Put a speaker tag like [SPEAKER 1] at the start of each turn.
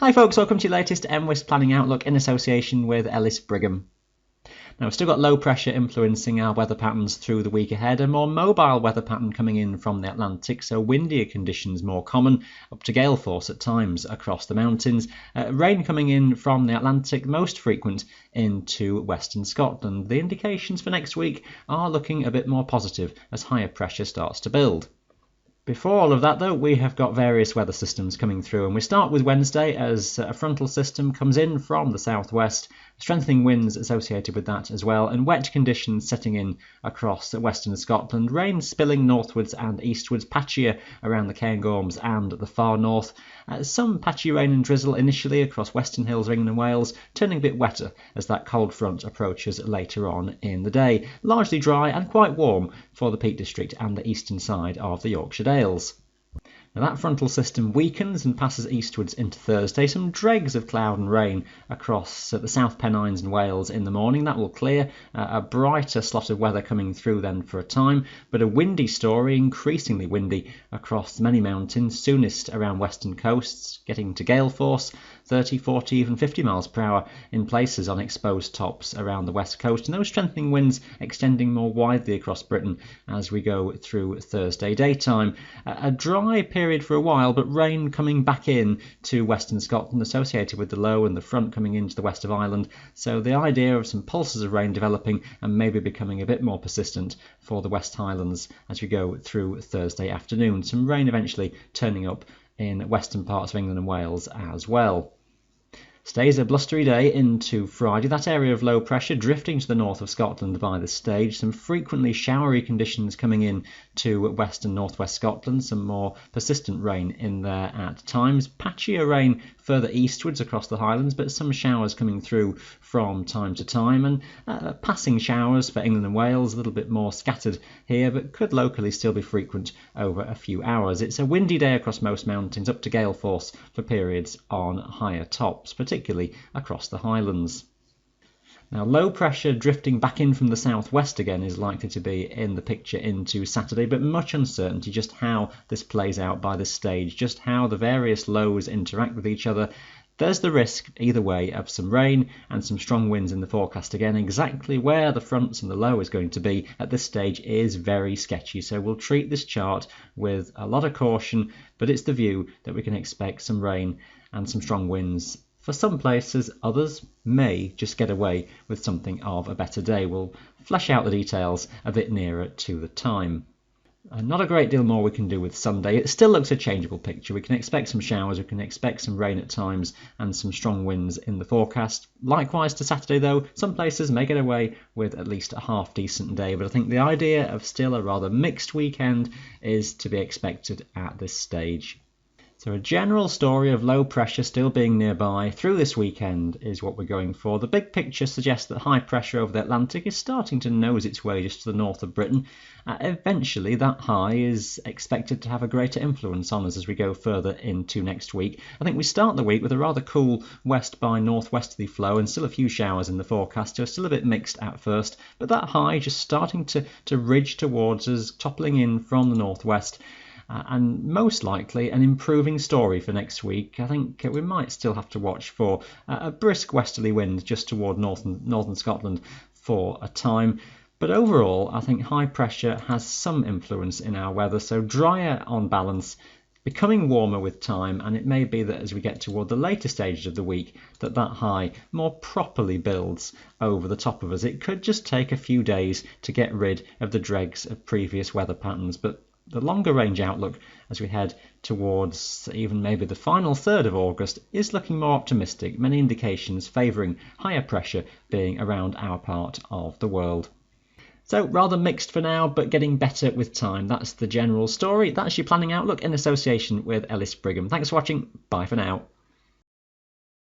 [SPEAKER 1] Hi folks, welcome to your latest mwis planning outlook in association with Ellis Brigham. Now, we've still got low pressure influencing our weather patterns through the week ahead, a more mobile weather pattern coming in from the Atlantic, so windier conditions more common, up to gale force at times across the mountains. Rain coming in from the Atlantic, most frequent into western Scotland. The indications for next week are looking a bit more positive as higher pressure starts to build. Before all of that, though, we have got various weather systems coming through, and we start with Wednesday as a frontal system comes in from the southwest, strengthening winds associated with that as well, and wet conditions setting in across western Scotland, rain spilling northwards and eastwards, patchier around the Cairngorms and the far north. Some patchy rain and drizzle initially across western hills of England and Wales, turning a bit wetter as that cold front approaches later on in the day. Largely dry and quite warm for the Peak District and the eastern side of the Yorkshire Dales. Now that frontal system weakens and passes eastwards into Thursday. Some dregs of cloud and rain across the South Pennines and Wales in the morning. That will clear. A brighter slot of weather coming through then for a time, but a windy story, increasingly windy across many mountains, soonest around western coasts, getting to gale force, 30, 40, even 50 miles per hour in places on exposed tops around the west coast, and those strengthening winds extending more widely across Britain as we go through Thursday daytime. A dry period for a while, but rain coming back in to western Scotland associated with the low and the front coming into the west of Ireland, so the idea of some pulses of rain developing and maybe becoming a bit more persistent for the West Highlands as we go through Thursday afternoon. Some rain eventually turning up in western parts of England and Wales as well. Stays a blustery day into Friday. That area of low pressure drifting to the north of Scotland by this stage. Some frequently showery conditions coming in to west and northwest Scotland. Some more persistent rain in there at times. Patchier rain further eastwards across the Highlands, but some showers coming through from time to time. And passing showers for England and Wales, a little bit more scattered here, but could locally still be frequent over a few hours. It's a windy day across most mountains, up to gale force for periods on higher tops, particularly across the Highlands. Now, low pressure drifting back in from the southwest again is likely to be in the picture into Saturday, but much uncertainty just how this plays out by this stage, just how the various lows interact with each other. There's the risk, either way, of some rain and some strong winds in the forecast again. Exactly where the fronts and the low is going to be at this stage is very sketchy, so we'll treat this chart with a lot of caution, but it's the view that we can expect some rain and some strong winds. For some places, others may just get away with something of a better day. We'll flesh out the details a bit nearer to the time. Not a great deal more we can do with Sunday. It still looks a changeable picture. We can expect some showers, we can expect some rain at times and some strong winds in the forecast. Likewise to Saturday though, some places may get away with at least a half decent day, but I think the idea of still a rather mixed weekend is to be expected at this stage. So a general story of low pressure still being nearby through this weekend is what we're going for. The big picture suggests that high pressure over the Atlantic is starting to nose its way just to the north of Britain. Eventually that high is expected to have a greater influence on us as we go further into next week. I think we start the week with a rather cool west by northwesterly flow and still a few showers in the forecast, so still a bit mixed at first, but that high just starting to ridge towards us, toppling in from the northwest. And most likely an improving story for next week. I think we might still have to watch for a brisk westerly wind just toward northern Scotland for a time. But overall, I think high pressure has some influence in our weather, so drier on balance, becoming warmer with time, and it may be that as we get toward the later stages of the week that high more properly builds over the top of us. It could just take a few days to get rid of the dregs of previous weather patterns, but the longer range outlook as we head towards even maybe the final third of August is looking more optimistic, many indications favouring higher pressure being around our part of the world. So rather mixed for now, but getting better with time. That's the general story. That's your planning outlook in association with Ellis Brigham. Thanks for watching. Bye for now.